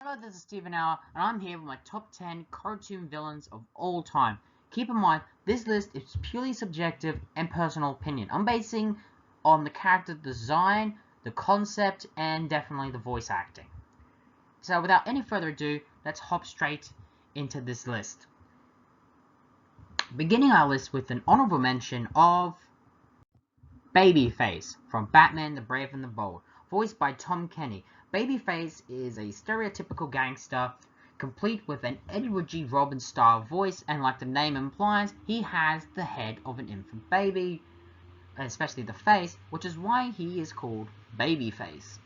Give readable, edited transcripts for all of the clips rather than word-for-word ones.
Hello, this is Steven Hour, and I'm here with my top 10 cartoon villains of all time. Keep in mind, this list is purely subjective and personal opinion. I'm basing on the character design, the concept, and definitely the voice acting. So without any further ado, let's hop straight into this list. Beginning our list with an honorable mention of Babyface from Batman the Brave and the Bold, voiced by Tom Kenny. Babyface is a stereotypical gangster, complete with an Edward G. Robin style voice, and like the name implies, he has the head of an infant baby, especially the face, which is why he is called Babyface.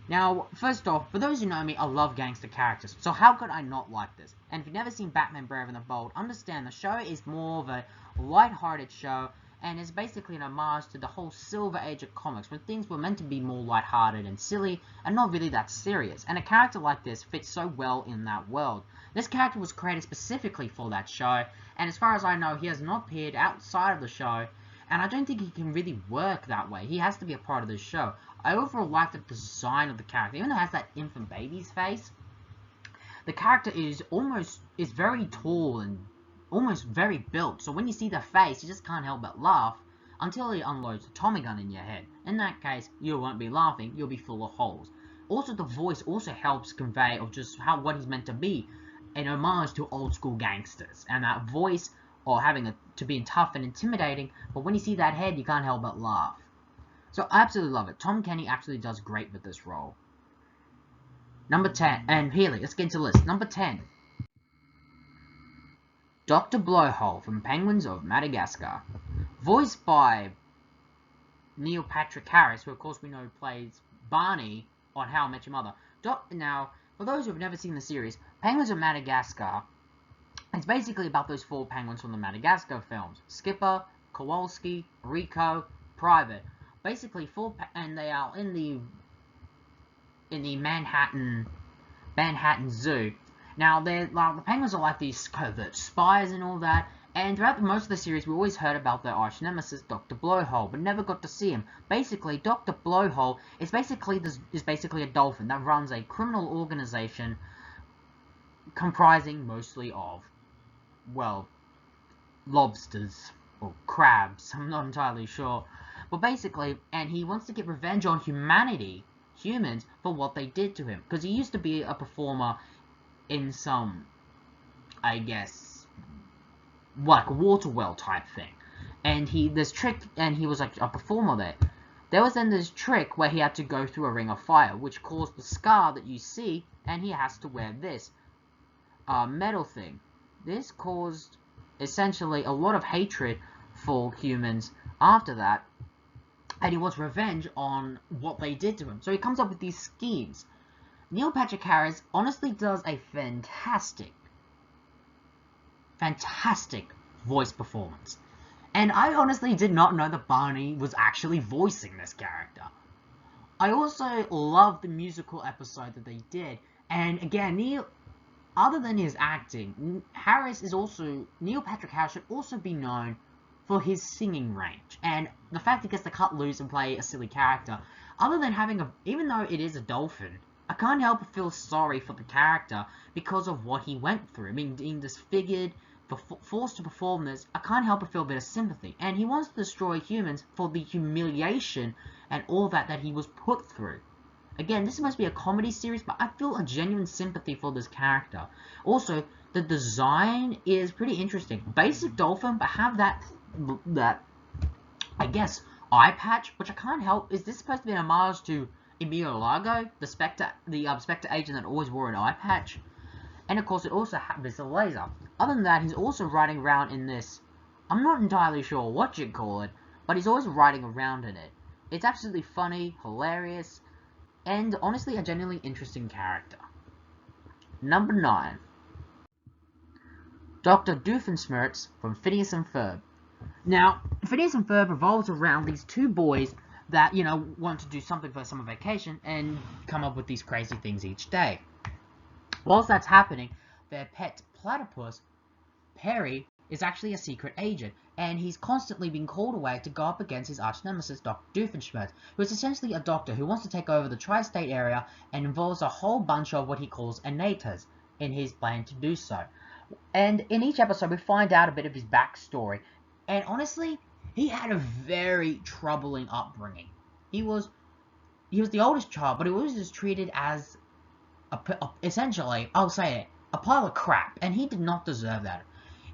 Now, first off, for those who know me, I love gangster characters, so how could I not like this? And if you've never seen Batman Brave and the Bold, understand the show is more of a light-hearted show, and is basically an homage to the whole Silver Age of comics, when things were meant to be more lighthearted and silly, and not really that serious. And a character like this fits so well in that world. This character was created specifically for that show, and as far as I know, he has not appeared outside of the show, and I don't think he can really work that way. He has to be a part of the show. I overall like the design of the character, even though it has that infant baby's face. The character is very tall and almost very built, so when you see the face, you just can't help but laugh until he unloads the Tommy gun in your head. In that case, you won't be laughing, you'll be full of holes. Also, the voice also helps convey of just what he's meant to be, an homage to old school gangsters, and that voice, or having to be tough and intimidating, but when you see that head, you can't help but laugh. So I absolutely love it. Tom Kenny absolutely does great with this role. Number 10, and Healy, let's get into the list. Number 10. Dr. Blowhole from Penguins of Madagascar, voiced by Neil Patrick Harris, who of course we know plays Barney on How I Met Your Mother. Now, for those who have never seen the series, Penguins of Madagascar, it's basically about those 4 penguins from the Madagascar films: Skipper, Kowalski, Rico, Private. Basically, and they are in the Manhattan Zoo. Now, the penguins are like these covert spies and all that, and throughout most of the series, we always heard about their arch nemesis, Dr. Blowhole, but never got to see him. Basically, Dr. Blowhole is basically a dolphin that runs a criminal organization comprising mostly of, well, lobsters or crabs. I'm not entirely sure, but basically, and he wants to get revenge on humans, for what they did to him, because he used to be a performer in some, I guess, like water well type thing, and he was like a performer there. There was then this trick where he had to go through a ring of fire, which caused the scar that you see, and he has to wear this metal thing. This caused essentially a lot of hatred for humans after that, and he wants revenge on what they did to him. So he comes up with these schemes. Neil Patrick Harris honestly does a fantastic voice performance. And I honestly did not know that Barney was actually voicing this character. I also love the musical episode that they did. And again, other than his acting, Neil Patrick Harris should also be known for his singing range. And the fact he gets to cut loose and play a silly character, other than even though it is a dolphin, I can't help but feel sorry for the character because of what he went through. I mean, being disfigured, forced to perform this, I can't help but feel a bit of sympathy. And he wants to destroy humans for the humiliation and all that he was put through. Again, this must be a comedy series, but I feel a genuine sympathy for this character. Also, the design is pretty interesting. Basic dolphin, but have that I guess, eye patch, which I can't help. Is this supposed to be an homage to Emilio Largo, the Spectre agent that always wore an eye patch? And of course, it also has a laser. Other than that, he's also riding around in this, I'm not entirely sure what you'd call it, but he's always riding around in it. It's absolutely funny, hilarious, and honestly a genuinely interesting character. Number 9. Dr. Doofenshmirtz from Phineas and Ferb. Now, Phineas and Ferb revolves around these 2 boys that, want to do something for summer vacation and come up with these crazy things each day. Whilst that's happening, their pet platypus, Perry, is actually a secret agent, and he's constantly being called away to go up against his arch-nemesis, Dr. Doofenshmirtz, who is essentially a doctor who wants to take over the tri-state area and involves a whole bunch of what he calls innators in his plan to do so. And in each episode, we find out a bit of his backstory, and honestly, he had a very troubling upbringing. He was the oldest child, but he was just treated as essentially, I'll say it, a pile of crap, and he did not deserve that.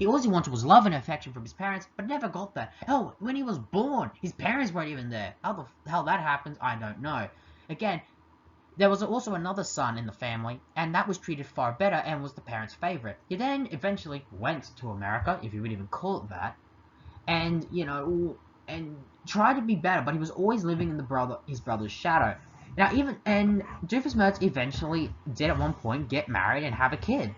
All he wanted was love and affection from his parents, but never got that. Hell, when he was born, his parents weren't even there. How the hell that happens, I don't know. Again, there was also another son in the family, and that was treated far better and was the parents' favorite. He then eventually went to America, if you would even call it that, and, and tried to be better, but he was always living in his brother's shadow. Now, Doofenshmirtz eventually did at one point get married and have a kid,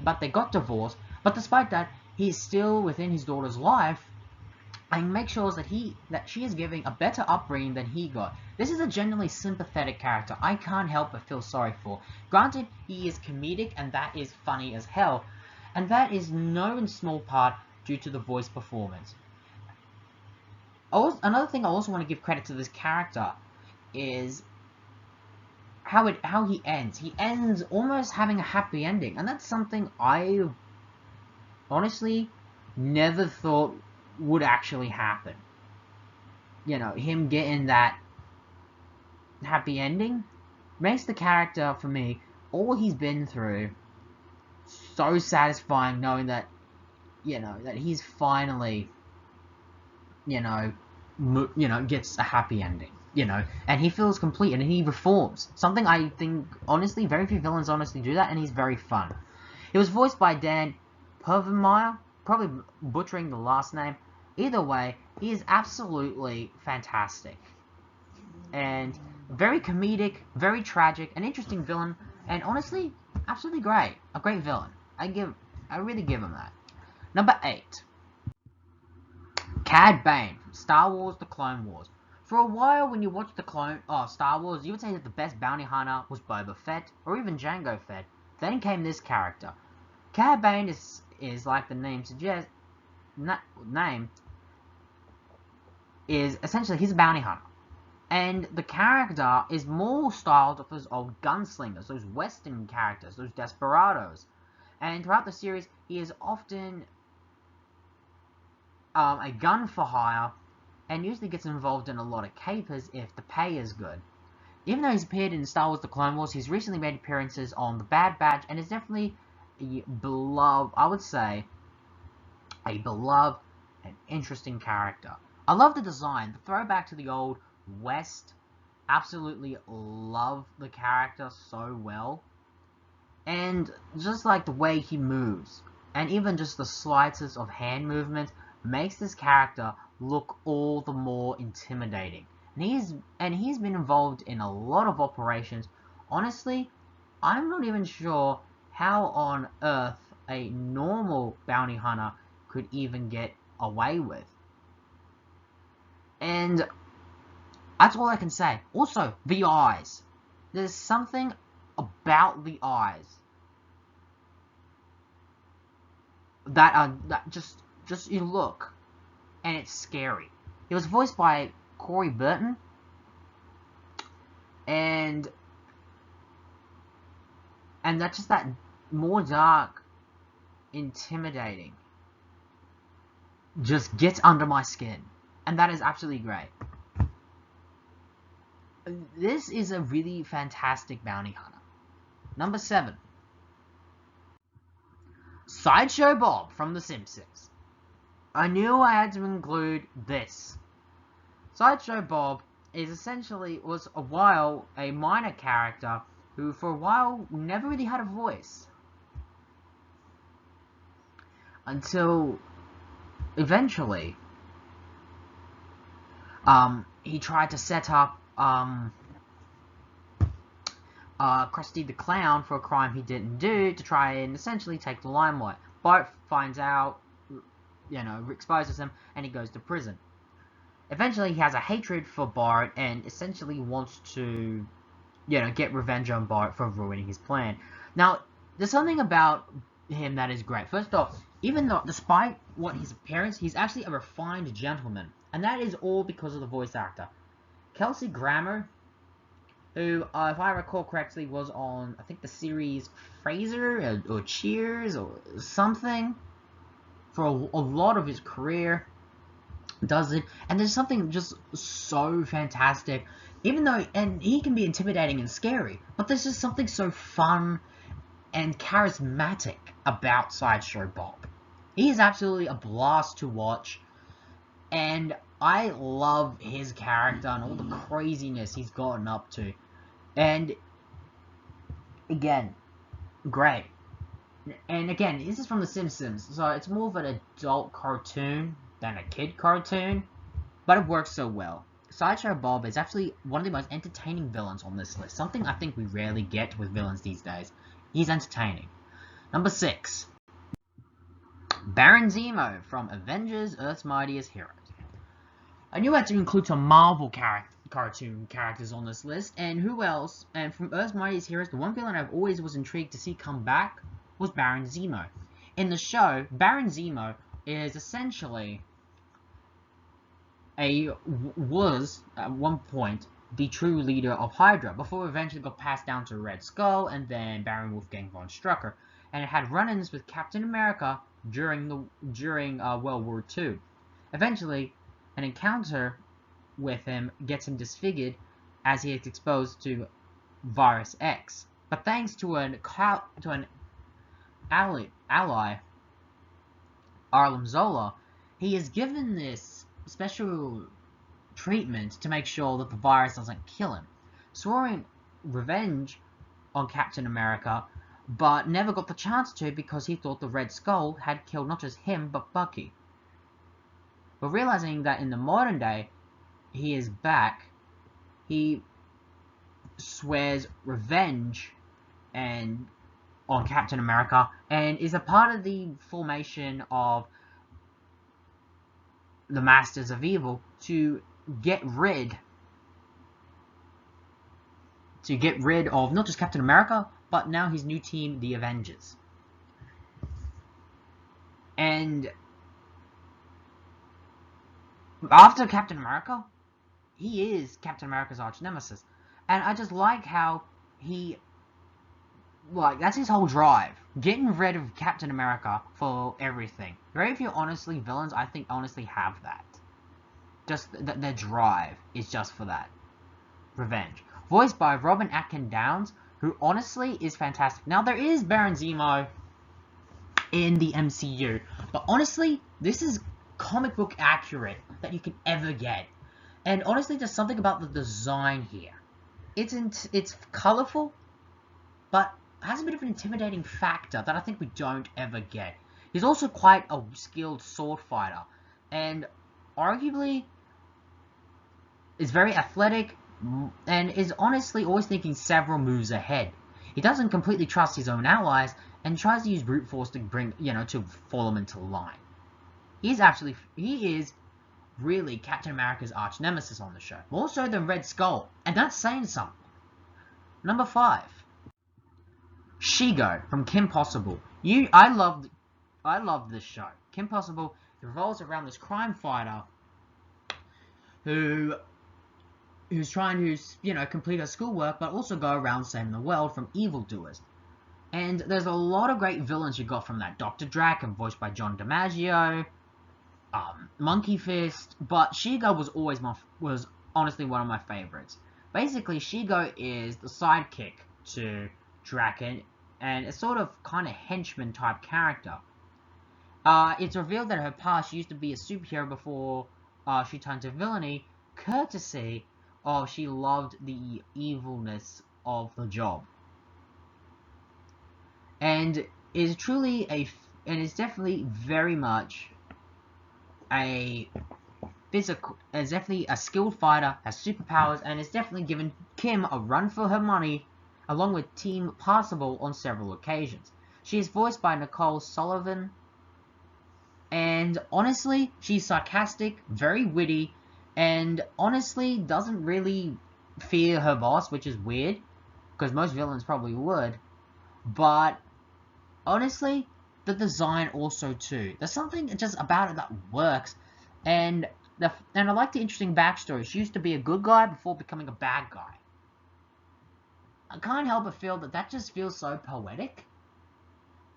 but they got divorced. But despite that, he is still within his daughter's life, and makes sure that she is giving a better upbringing than he got. This is a genuinely sympathetic character I can't help but feel sorry for. Granted, he is comedic, and that is funny as hell, and that is no in small part due to the voice performance. Another thing I also want to give credit to this character is how he ends. He ends almost having a happy ending, and that's something I honestly never thought would actually happen. Him getting that happy ending makes the character, for me, all he's been through, so satisfying, knowing that, that he's finally, gets a happy ending, and he feels complete, and he reforms. Something I think, honestly, very few villains honestly do that, and he's very fun. He was voiced by Dan Pervenmeyer, probably butchering the last name. Either way, he is absolutely fantastic. And very comedic, very tragic, an interesting villain, and honestly, absolutely great. A great villain. I really give him that. Number 8. Cad Bane from Star Wars The Clone Wars. For a while, when you watched Star Wars, you would say that the best bounty hunter was Boba Fett, or even Jango Fett. Then came this character. Cad Bane is like the name suggests, is essentially he's a bounty hunter. And the character is more styled of those old gunslingers, those western characters, those desperados. And throughout the series, he is often a gun for hire, and usually gets involved in a lot of capers if the pay is good. Even though he's appeared in Star Wars The Clone Wars, he's recently made appearances on The Bad Batch, and is definitely a beloved, I would say, a beloved and interesting character. I love the design, the throwback to the old West. Absolutely love the character so well. And just like the way he moves, and even just the slightest of hand movement, makes this character look all the more intimidating. And he's been involved in a lot of operations. Honestly, I'm not even sure how on earth a normal bounty hunter could even get away with. And that's all I can say. Also, the eyes. There's something about the eyes that just you look, and it's scary. He was voiced by Corey Burton, and that's just that more dark, intimidating, just gets under my skin, and that is absolutely great. This is a really fantastic bounty hunter. Number 7. Sideshow Bob from The Simpsons. I knew I had to include this. Sideshow Bob was a while a minor character who for a while never really had a voice. Until eventually he tried to set up Krusty the Clown for a crime he didn't do to try and essentially take the limelight. Bart finds out, exposes him, and he goes to prison. Eventually, he has a hatred for Bart and essentially wants to, get revenge on Bart for ruining his plan. Now, there's something about him that is great. First off, Even though, despite what his appearance, he's actually a refined gentleman. And that is all because of the voice actor. Kelsey Grammer, who, if I recall correctly, was on, I think, the series Frasier or Cheers or something for a lot of his career, does it. And there's something just so fantastic, even though, and he can be intimidating and scary, but there's just something so fun and charismatic about Sideshow Bob. He is absolutely a blast to watch, and I love his character and all the craziness he's gotten up to. And again, great. And again, this is from The Simpsons, so it's more of an adult cartoon than a kid cartoon, but it works so well. Sideshow Bob is actually one of the most entertaining villains on this list, something I think we rarely get with villains these days. He's entertaining. Number 6. Baron Zemo from Avengers: Earth's Mightiest Heroes. I knew I had to include some Marvel cartoon characters on this list, and who else? And from Earth's Mightiest Heroes, the one villain I've always was intrigued to see come back was Baron Zemo. In the show, Baron Zemo is essentially was at one point the true leader of Hydra, before eventually got passed down to Red Skull and then Baron Wolfgang von Strucker, and it had run-ins with Captain America during World War II. Eventually, an encounter with him gets him disfigured as he is exposed to Virus X. But thanks to an ally, Arlem Zola, he is given this special treatment to make sure that the virus doesn't kill him, swearing revenge on Captain America, but never got the chance to because he thought the Red Skull had killed not just him, but Bucky. But realizing that in the modern day, he is back, he swears revenge on Captain America, and is a part of the formation of the Masters of Evil to get rid of not just Captain America, but now his new team, the Avengers. And after Captain America, he is Captain America's arch nemesis. And I just like how that's his whole drive. Getting rid of Captain America for everything. Very few, honestly, villains, I think, honestly have that. Just their drive is just for that. Revenge. Voiced by Robin Atkin Downes, who honestly is fantastic. Now, there is Baron Zemo in the MCU, but honestly, this is comic book accurate that you can ever get. And honestly, there's something about the design here. It's colorful, but has a bit of an intimidating factor that I think we don't ever get. He's also quite a skilled sword fighter, and arguably is very athletic, and is honestly always thinking several moves ahead. He doesn't completely trust his own allies, and tries to use brute force to to fall them into line. He is really Captain America's arch nemesis on the show, more so than Red Skull, and that's saying something. Number 5. Shigo from Kim Possible. I love this show. Kim Possible revolves around this crime fighter who's trying to complete her schoolwork, but also go around saving the world from evildoers. And there's a lot of great villains you got from that. Dr. Draken, voiced by John DiMaggio, Monkey Fist, but Shigo was honestly one of my favorites. Basically, Shigo is the sidekick to Draken, and a sort of kind of henchman type character. It's revealed that her past used to be a superhero before she turned to villainy, courtesy of she loved the evilness of the job. And is definitely very much is definitely a skilled fighter, has superpowers, and is definitely given Kim a run for her money, along with Team Possible on several occasions. She is voiced by Nicole Sullivan, and honestly, she's sarcastic, very witty, and honestly doesn't really fear her boss, which is weird, because most villains probably would. But honestly, the design also too. There's something just about it that works, and I like the interesting backstory. She used to be a good guy before becoming a bad guy. I can't help but feel that just feels so poetic.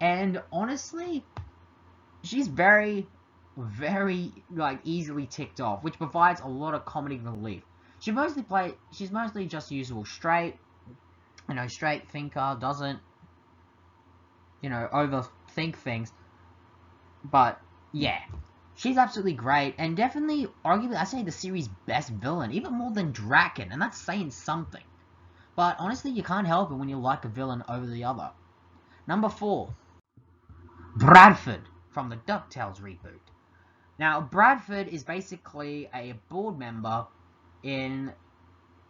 And honestly, she's very, very like easily ticked off, which provides a lot of comedy relief. She's mostly just usual straight, straight thinker, doesn't, overthink things. But yeah, she's absolutely great, and definitely, arguably, I say the series' best villain, even more than Draken, and that's saying something. But honestly, you can't help it when you like a villain over the other. Number 4, Bradford from the DuckTales reboot. Now, Bradford is basically a board member in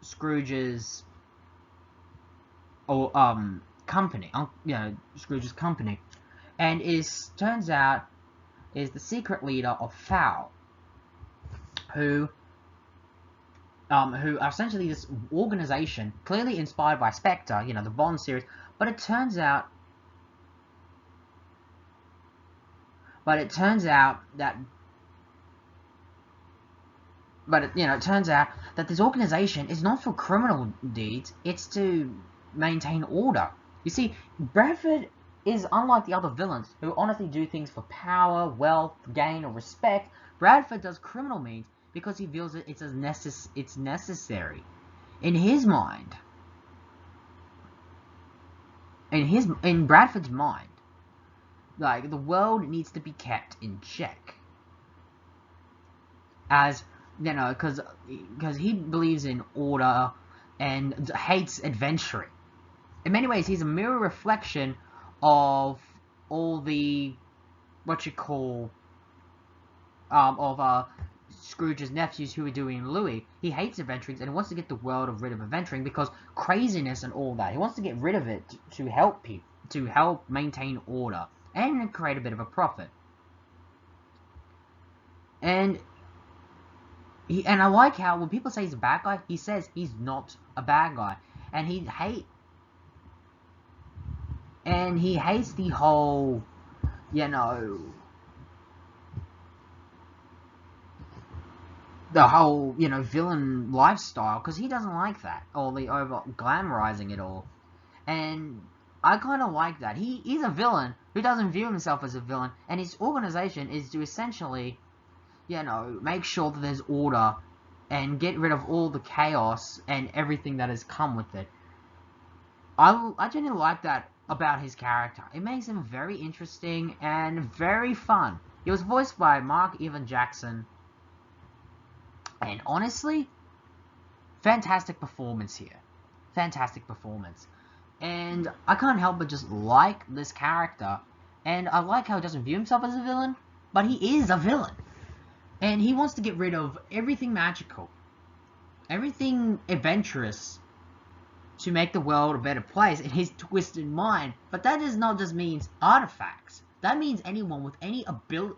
Scrooge's company, Scrooge's company, and turns out is the secret leader of Fowl, who are essentially this organization clearly inspired by Spectre, the Bond series, but it turns out that this organization is not for criminal deeds, it's to maintain order. You see, Bradford is unlike the other villains who honestly do things for power, wealth, gain, or respect. Bradford does criminal means because he feels it's necessary. In his mind, in Bradford's mind, like, the world needs to be kept in check. As, because he believes in order and hates adventuring. In many ways, he's a mirror reflection of all the, Scrooge's nephews who are doing Louis. He hates adventuring and wants to get the world rid of adventuring because craziness and all that. He wants to get rid of it to help people, to help maintain order and create a bit of a profit. And I like how when people say he's a bad guy, he says he's not a bad guy, and he hates the whole, villain lifestyle, because he doesn't like that, or the over glamorizing it all. And I kind of like that. He's a villain who doesn't view himself as a villain, and his organization is to essentially, make sure that there's order and get rid of all the chaos and everything that has come with it. I genuinely like that about his character. It makes him very interesting and very fun. He was voiced by Mark Evan Jackson, and honestly, fantastic performance here. Fantastic performance. And I can't help but just like this character, and I like how he doesn't view himself as a villain, but he is a villain. And he wants to get rid of everything magical, everything adventurous, to make the world a better place in his twisted mind. But that does not just mean artifacts. That means anyone with any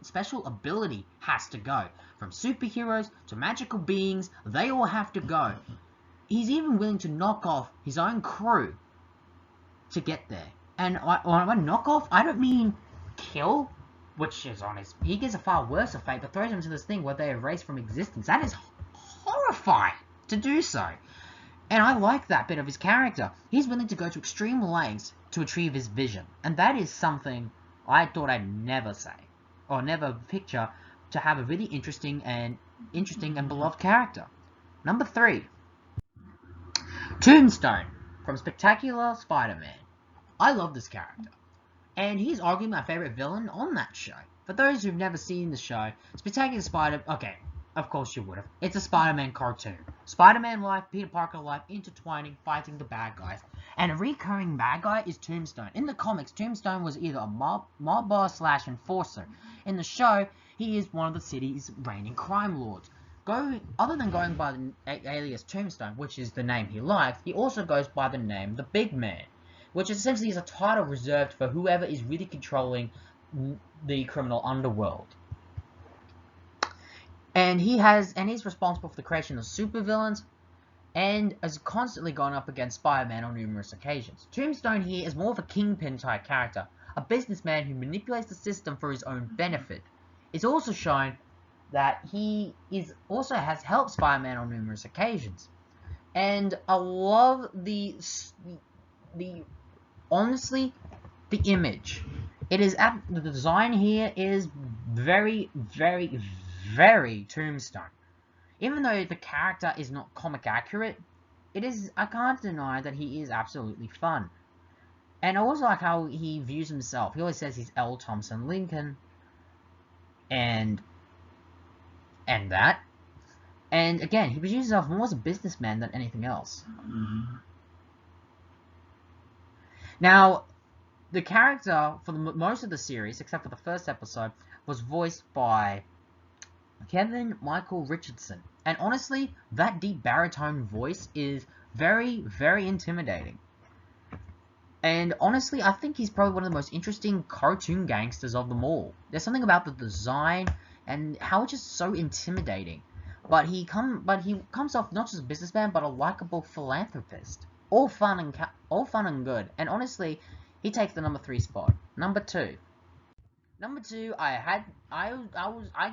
special ability has to go. From superheroes to magical beings, they all have to go. He's even willing to knock off his own crew to get there. And when I knock off, I don't mean kill, which is on his... He gets a far worse fate, but throws them into this thing where they erase from existence. That is horrifying to do so. And I like that bit of his character. He's willing to go to extreme lengths to achieve his vision. And that is something I thought I'd never say, or never picture, to have a really interesting and beloved character. Number 3. Tombstone from Spectacular Spider-Man. I love this character. And he's arguably my favorite villain on that show. For those who've never seen the show, Spectacular Spider... Okay, of course you would have. It's a Spider-Man cartoon. Spider-Man life, Peter Parker life, intertwining, fighting the bad guys. And a recurring bad guy is Tombstone. In the comics, Tombstone was either a mob boss / enforcer. In the show, he is one of the city's reigning crime lords. Other than going by the alias Tombstone, which is the name he likes, he also goes by the name The Big Man, which essentially is a title reserved for whoever is really controlling the criminal underworld. And he's responsible for the creation of supervillains, and has constantly gone up against Spider-Man on numerous occasions. Tombstone here is more of a kingpin type character, a businessman who manipulates the system for his own benefit. It's also shown that he also has helped Spider-Man on numerous occasions. And I love the honestly, the image. The design here is very, very, very Tombstone. Even though the character is not comic accurate, I can't deny that he is absolutely fun. And I also like how he views himself. He always says he's L. Thompson Lincoln. And that. And again, he views himself more as a businessman than anything else. Now, the character for most of the series, except for the first episode, was voiced by Kevin Michael Richardson. And honestly, that deep baritone voice is very, very intimidating. And honestly, I think he's probably one of the most interesting cartoon gangsters of them all. There's something about the design and how it's just so intimidating. But he comes off not just a businessman, but a likable philanthropist. All fun and good. And honestly, he takes the number 3 spot. Number 2. Number 2, I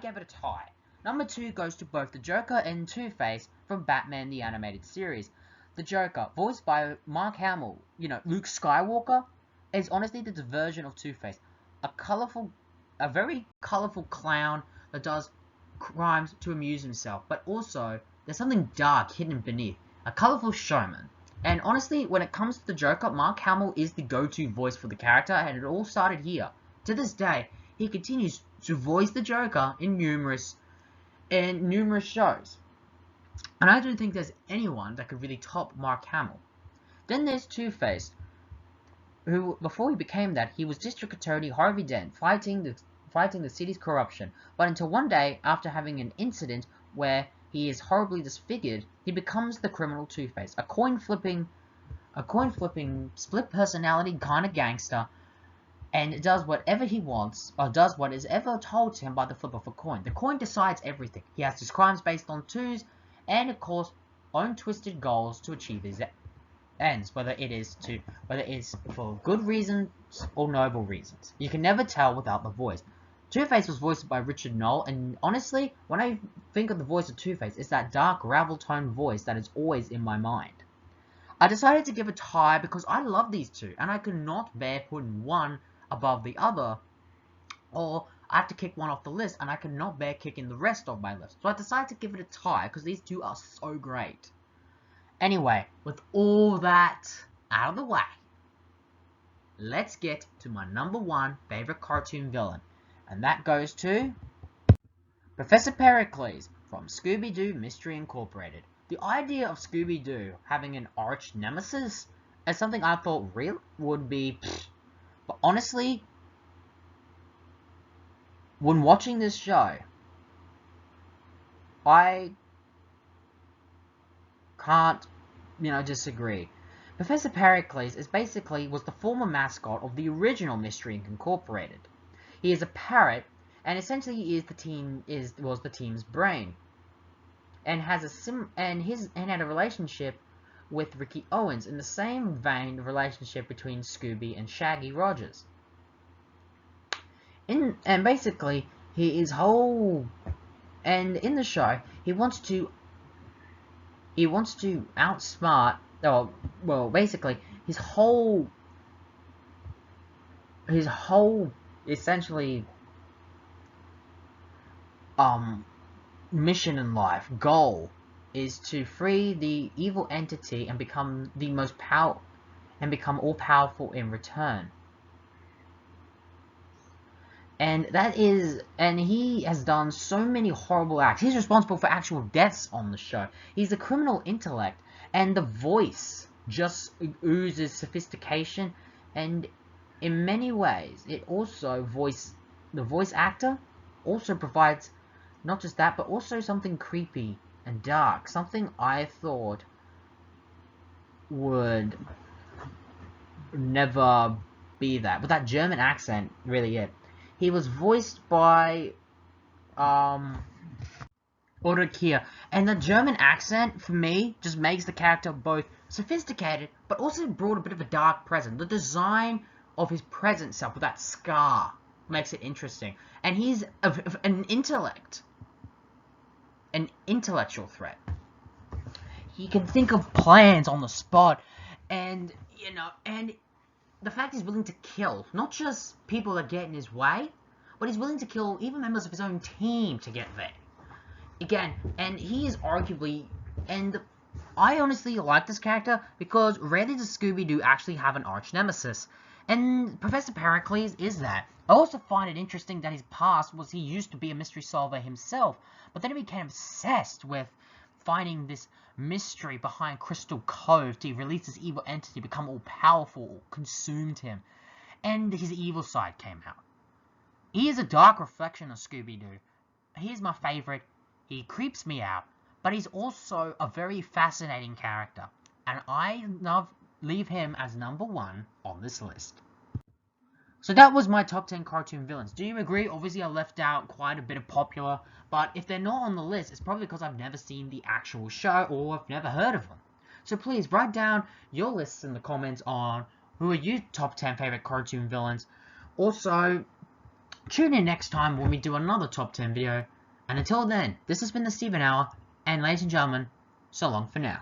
gave it a tie. Number 2 goes to both the Joker and Two-Face from Batman the Animated Series. The Joker, voiced by Mark Hamill, Luke Skywalker, is honestly the version of Two-Face. A very colorful clown that does crimes to amuse himself, but also there's something dark hidden beneath. A colorful showman. And honestly, when it comes to the Joker, Mark Hamill is the go-to voice for the character, and it all started here. To this day, he continues to voice the Joker in numerous shows. And I don't think there's anyone that could really top Mark Hamill. Then there's Two-Face, who, before he became that, he was District Attorney Harvey Dent, fighting the city's corruption. But until one day, after having an incident where he is horribly disfigured, he becomes the criminal Two-Face, a coin-flipping, split personality kind of gangster, and does whatever he wants, or does what is ever told to him by the flip of a coin. The coin decides everything. He has his crimes based on twos, and of course, own twisted goals to achieve his ends, whether it is for good reasons or noble reasons. You can never tell without the voice. Two-Face was voiced by Richard Knoll, and honestly, when I think of the voice of Two-Face, it's that dark, gravel-toned voice that is always in my mind. I decided to give a tie because I love these two, and I could not bear putting one above the other, or I have to kick one off the list, and I could not bear kicking the rest off my list. So I decided to give it a tie, because these two are so great. Anyway, with all that out of the way, let's get to my number 1 favorite cartoon villain. And that goes to Professor Pericles from Scooby-Doo Mystery Incorporated. The idea of Scooby-Doo having an arch nemesis is something I thought real would be but honestly, when watching this show, I can't, disagree. Professor Pericles was the former mascot of the original Mystery Incorporated. He is a parrot, and essentially he is the team's brain, and had a relationship with Ricky Owens in the same vein of relationship between Scooby and Shaggy Rogers. And basically, in the show, he wants to outsmart, basically, his whole essentially mission in life, goal, is to free the evil entity and become all powerful in return. And he has done so many horrible acts. He's responsible for actual deaths on the show. He's a criminal intellect, and the voice just oozes sophistication, and in many ways, the voice actor also provides not just that, but also something creepy and dark. Something I thought would never be that. But that German accent, really it. He was voiced by Ulrich Kier, and the German accent, for me, just makes the character both sophisticated, but also brought a bit of a dark presence. The design of his present self with that scar makes it interesting. And he's an intellectual threat. He can think of plans on the spot, and and the fact he's willing to kill not just people that get in his way, but he's willing to kill even members of his own team to get there. Again, and he is arguably, and I honestly like this character because rarely does Scooby-Doo actually have an arch nemesis, and Professor Pericles is that. I also find it interesting that his past was he used to be a mystery solver himself, but then he became obsessed with finding this mystery behind Crystal Cove to release this evil entity, become all powerful, consumed him, and his evil side came out. He is a dark reflection of Scooby-Doo. He is my favorite. He creeps me out, but he's also a very fascinating character, and I leave him as number 1 on this list. So that was my top 10 cartoon villains. Do you agree? Obviously I left out quite a bit of popular, but if they're not on the list, it's probably because I've never seen the actual show or I've never heard of them. So please write down your lists in the comments on who are your top 10 favorite cartoon villains. Also, tune in next time when we do another top 10 video. And until then, this has been the Steven Hour, and ladies and gentlemen, so long for now.